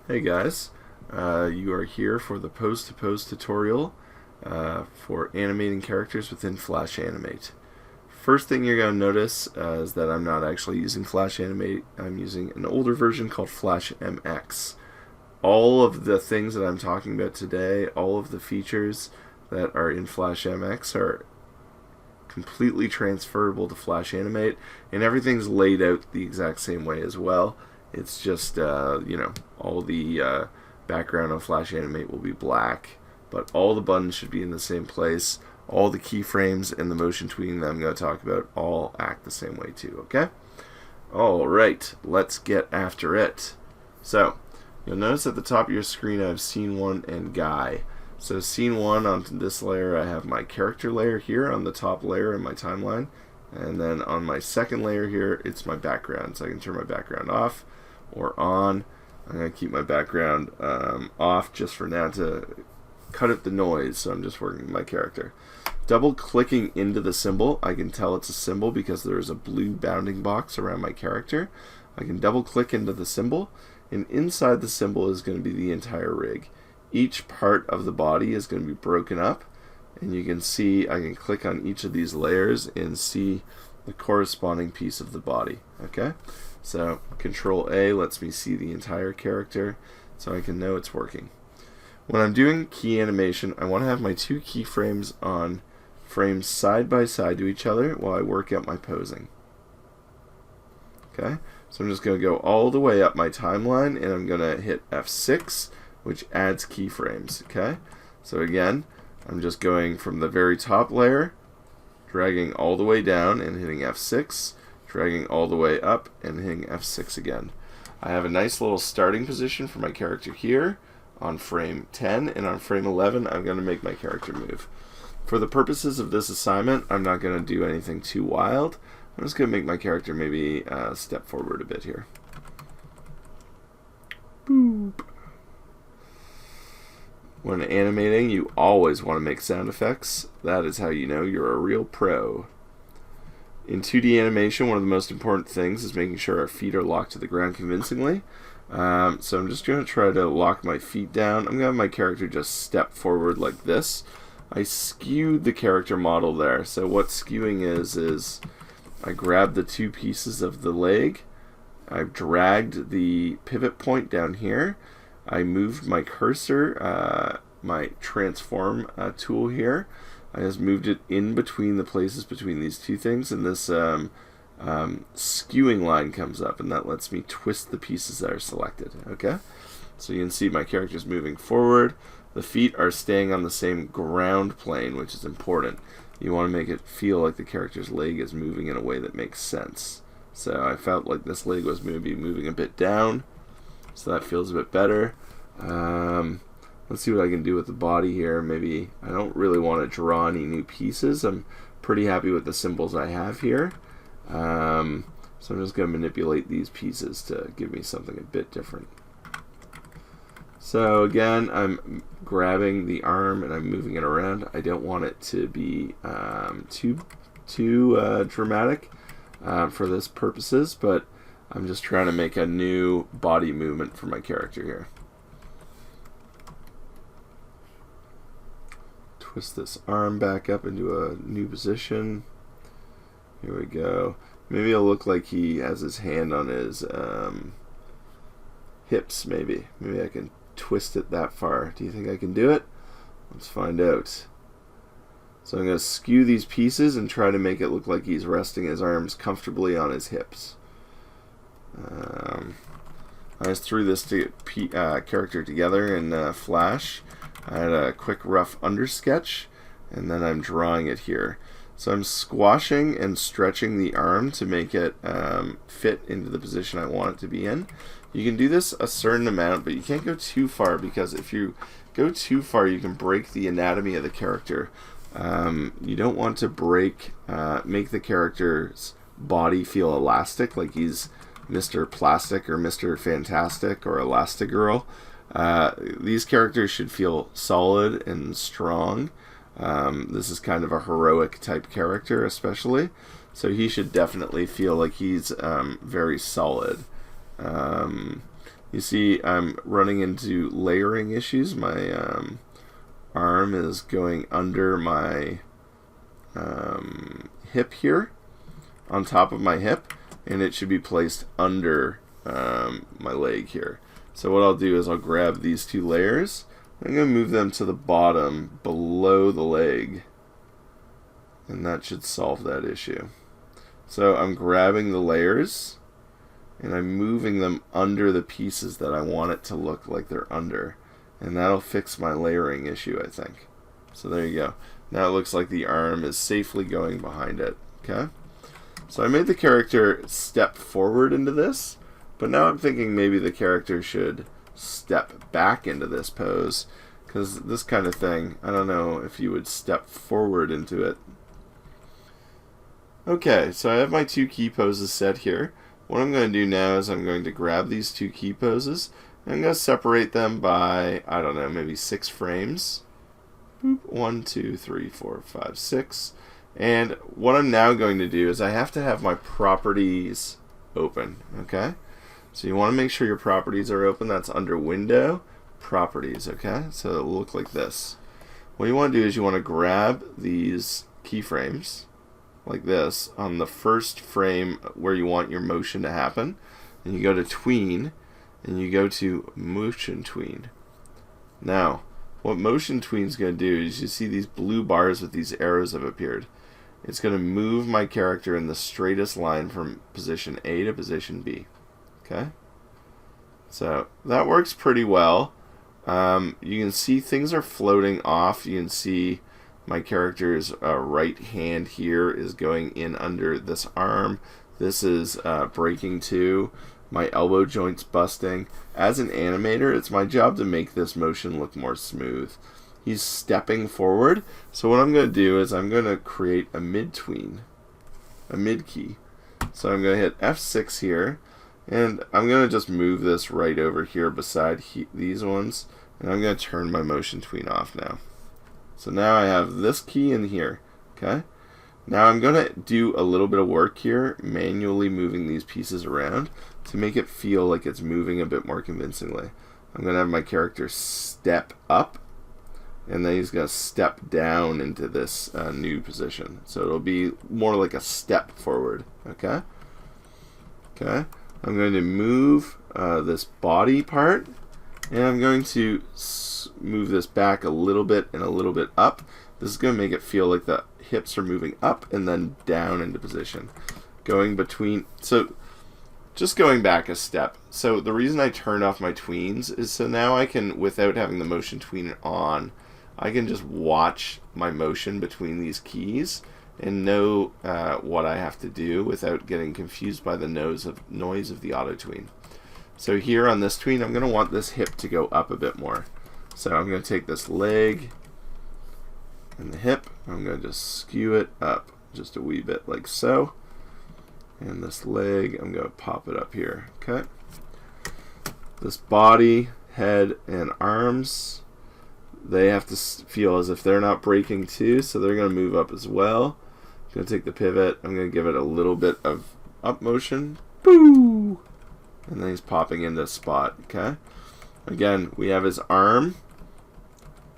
Hey guys, you are here for the pose-to-pose tutorial for animating characters within Flash Animate. First thing you're going to notice is that I'm not actually using Flash Animate. I'm using an older version called Flash MX. All of the things that I'm talking about today, all of the features that are in Flash MX are completely transferable to Flash Animate, and everything's laid out the exact same way as well. It's just, all the background on Flash Animate will be black, but all the buttons should be in the same place. All the keyframes and the motion tweaking that I'm going to talk about all act the same way too, okay? Alright, let's get after it. So, you'll notice at the top of your screen I have Scene 1 and Guy. So Scene 1, on this layer I have my character layer here on the top layer in my timeline. And then on my second layer here, it's my background. So I can turn my background off or on. I'm going to keep my background off just for now to cut out the noise. So I'm just working with my character. Double clicking into the symbol, I can tell it's a symbol because there is a blue bounding box around my character. I can double click into the symbol, and inside the symbol is going to be the entire rig. Each part of the body is going to be broken up, and you can see I can click on each of these layers and see the corresponding piece of the body. Okay, so Control A lets me see the entire character so I can know it's working. When I'm doing key animation, I want to have my two keyframes on frames side by side to each other while I work out my posing. Okay, so I'm just going to go all the way up my timeline, and I'm going to hit F6, which adds keyframes. Okay, so again, I'm just going from the very top layer, dragging all the way down and hitting F6, dragging all the way up and hitting F6 again. I have a nice little starting position for my character here on frame 10, and on frame 11 I'm going to make my character move. For the purposes of this assignment, I'm not going to do anything too wild. I'm just going to make my character maybe step forward a bit here. Boop. When animating, you always want to make sound effects. That is how you know you're a real pro. In 2D animation, one of the most important things is making sure our feet are locked to the ground convincingly. So I'm just going to try to lock my feet down. I'm going to have my character just step forward like this. I skewed the character model there. So what skewing is I grabbed the two pieces of the leg. I've dragged the pivot point down here. I moved my cursor, my transform tool here. I just moved it in between the places between these two things, and this skewing line comes up, and that lets me twist the pieces that are selected. Okay, so you can see my character's moving forward. The feet are staying on the same ground plane, which is important. You want to make it feel like the character's leg is moving in a way that makes sense. So I felt like this leg was maybe moving a bit down, so that feels a bit better. Let's see what I can do with the body here. Maybe I don't really want to draw any new pieces. I'm pretty happy with the symbols I have here. So I'm just going to manipulate these pieces to give me something a bit different. So again, I'm grabbing the arm and I'm moving it around. I don't want it to be too dramatic for this purposes, but I'm just trying to make a new body movement for my character here. Twist this arm back up into a new position. Here we go. Maybe it'll look like he has his hand on his hips, maybe. Maybe I can twist it that far. Do you think I can do it? Let's find out. So I'm going to skew these pieces and try to make it look like he's resting his arms comfortably on his hips. I just threw this character together in Flash. I had a quick rough undersketch, and then I'm drawing it here. So I'm squashing and stretching the arm to make it fit into the position I want it to be in. You can do this a certain amount, but you can't go too far, because if you go too far, you can break the anatomy of the character. You don't want to make the character's body feel elastic, like he's Mr. Plastic or Mr. Fantastic or Elastigirl. These characters should feel solid and strong. This is kind of a heroic type character, especially. So he should definitely feel like he's very solid. You see I'm running into layering issues. My arm is going under my hip here, on top of my hip, and it should be placed under my leg here. So what I'll do is I'll grab these two layers. I'm going to move them to the bottom below the leg, and that should solve that issue. So I'm grabbing the layers and I'm moving them under the pieces that I want it to look like they're under, and that'll fix my layering issue, I think. So there you go. Now it looks like the arm is safely going behind it. Okay? So I made the character step forward into this, but now I'm thinking maybe the character should step back into this pose, because this kind of thing, I don't know if you would step forward into it. Okay, so I have my two key poses set here. What I'm going to do now is I'm going to grab these two key poses, and I'm going to separate them by, I don't know, maybe 6 frames. 1, 2, 3, 4, 5, 6. And what I'm now going to do is I have to have my properties open, okay? So you want to make sure your properties are open. That's under Window, Properties, okay? So it'll look like this. What you want to do is you want to grab these keyframes, like this, on the first frame where you want your motion to happen, and you go to Tween, and you go to Motion Tween. Now, what Motion Tween is going to do is you see these blue bars with these arrows have appeared. It's going to move my character in the straightest line from position A to position B. Okay? So that works pretty well. You can see things are floating off. You can see my character's right hand here is going in under this arm. This is breaking too. My elbow joint's busting. As an animator, it's my job to make this motion look more smooth. He's stepping forward. So what I'm going to do is I'm going to create a mid-tween, a mid-key. So I'm going to hit F6 here, and I'm going to just move this right over here beside these ones, and I'm going to turn my motion tween off now. So now I have this key in here, okay? Now I'm going to do a little bit of work here, manually moving these pieces around to make it feel like it's moving a bit more convincingly. I'm going to have my character step up, and then he's going to step down into this new position. So it'll be more like a step forward, okay? Okay. I'm going to move this body part, and I'm going to move this back a little bit and a little bit up. This is going to make it feel like the hips are moving up and then down into position. Going between, so just going back a step. So the reason I turned off my tweens is so now I can, without having the motion tween on, I can just watch my motion between these keys and know what I have to do without getting confused by the noise of the auto tween. So here on this tween, I'm going to want this hip to go up a bit more. So I'm going to take this leg and the hip, I'm going to just skew it up just a wee bit like so. And this leg, I'm going to pop it up here. Okay. This body, head, and arms, they have to feel as if they're not breaking too, so they're going to move up as well. I'm going to take the pivot, I'm going to give it a little bit of up motion. Boo! And then he's popping in this spot, okay? Again, we have his arm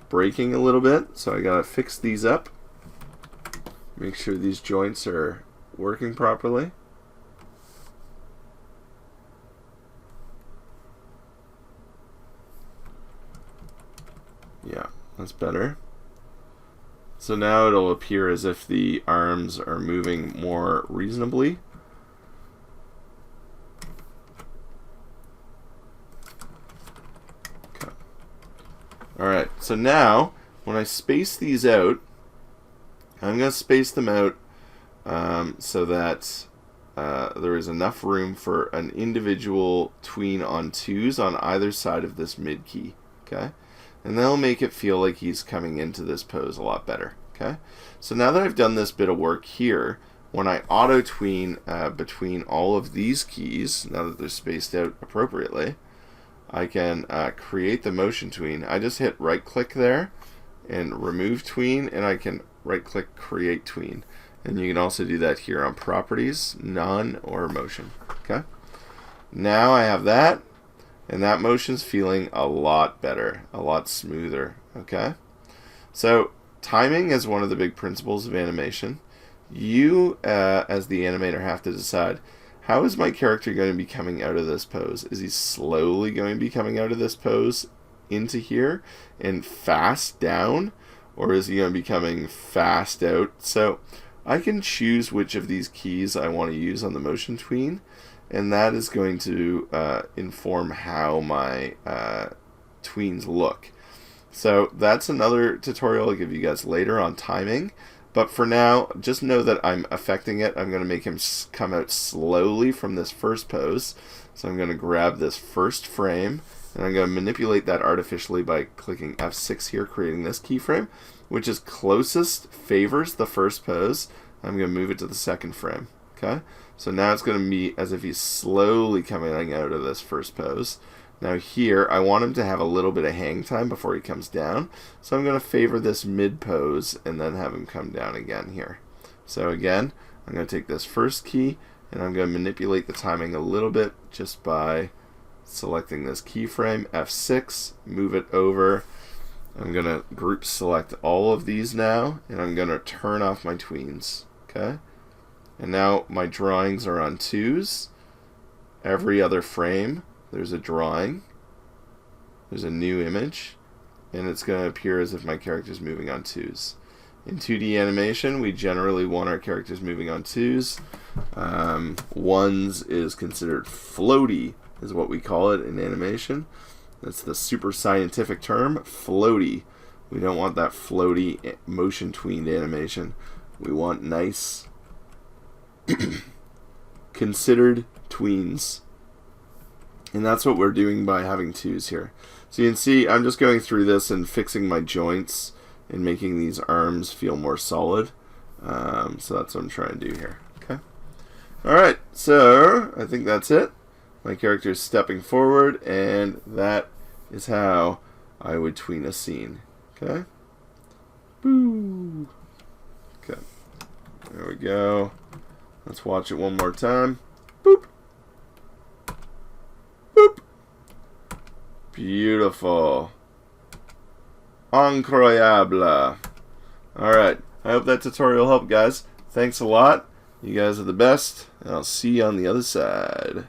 breaking a little bit, so I got to fix these up. Make sure these joints are working properly. Yeah, that's better. So now it'll appear as if the arms are moving more reasonably. Okay. Alright, so now when I space these out, I'm going to space them out so that there is enough room for an individual tween on twos on either side of this mid key. Okay? And that'll make it feel like he's coming into this pose a lot better. Okay? So now that I've done this bit of work here, when I auto tween between all of these keys, now that they're spaced out appropriately, I can create the motion tween. I just hit right click there and remove tween, and I can right click create tween. And you can also do that here on properties, none, or motion. Okay? Now I have that. And that motion's feeling a lot better, a lot smoother, okay? So timing is one of the big principles of animation. You, as the animator, have to decide, how is my character going to be coming out of this pose? Is he slowly going to be coming out of this pose into here and fast down? Or is he going to be coming fast out? So I can choose which of these keys I want to use on the motion tween, and that is going to inform how my tweens look. So that's another tutorial I'll give you guys later on timing. But for now, just know that I'm affecting it. I'm going to make him come out slowly from this first pose. So I'm going to grab this first frame, and I'm going to manipulate that artificially by clicking F6 here, creating this keyframe, which is closest, favors the first pose. I'm going to move it to the second frame. Okay? So now it's going to be as if he's slowly coming out of this first pose. Now here, I want him to have a little bit of hang time before he comes down. So I'm going to favor this mid pose and then have him come down again here. So again, I'm going to take this first key and I'm going to manipulate the timing a little bit just by selecting this keyframe, F6, move it over. I'm going to group select all of these now, and I'm going to turn off my tweens. Okay? And now my drawings are on 2s. Every other frame, there's a drawing. There's a new image. And it's going to appear as if my character's moving on 2s. In 2D animation, we generally want our characters moving on 2s. 1s is considered floaty, is what we call it in animation. That's the super scientific term, floaty. We don't want that floaty motion tweened animation. We want nice considered tweens. And that's what we're doing by having 2s here. So you can see I'm just going through this and fixing my joints and making these arms feel more solid. So that's what I'm trying to do here. Okay. Alright, so I think that's it. My character is stepping forward, and that is how I would tween a scene. Okay? Boo! Okay. There we go. Let's watch it one more time. Boop! Boop! Beautiful. Incroyable. Alright. I hope that tutorial helped, guys. Thanks a lot. You guys are the best, and I'll see you on the other side.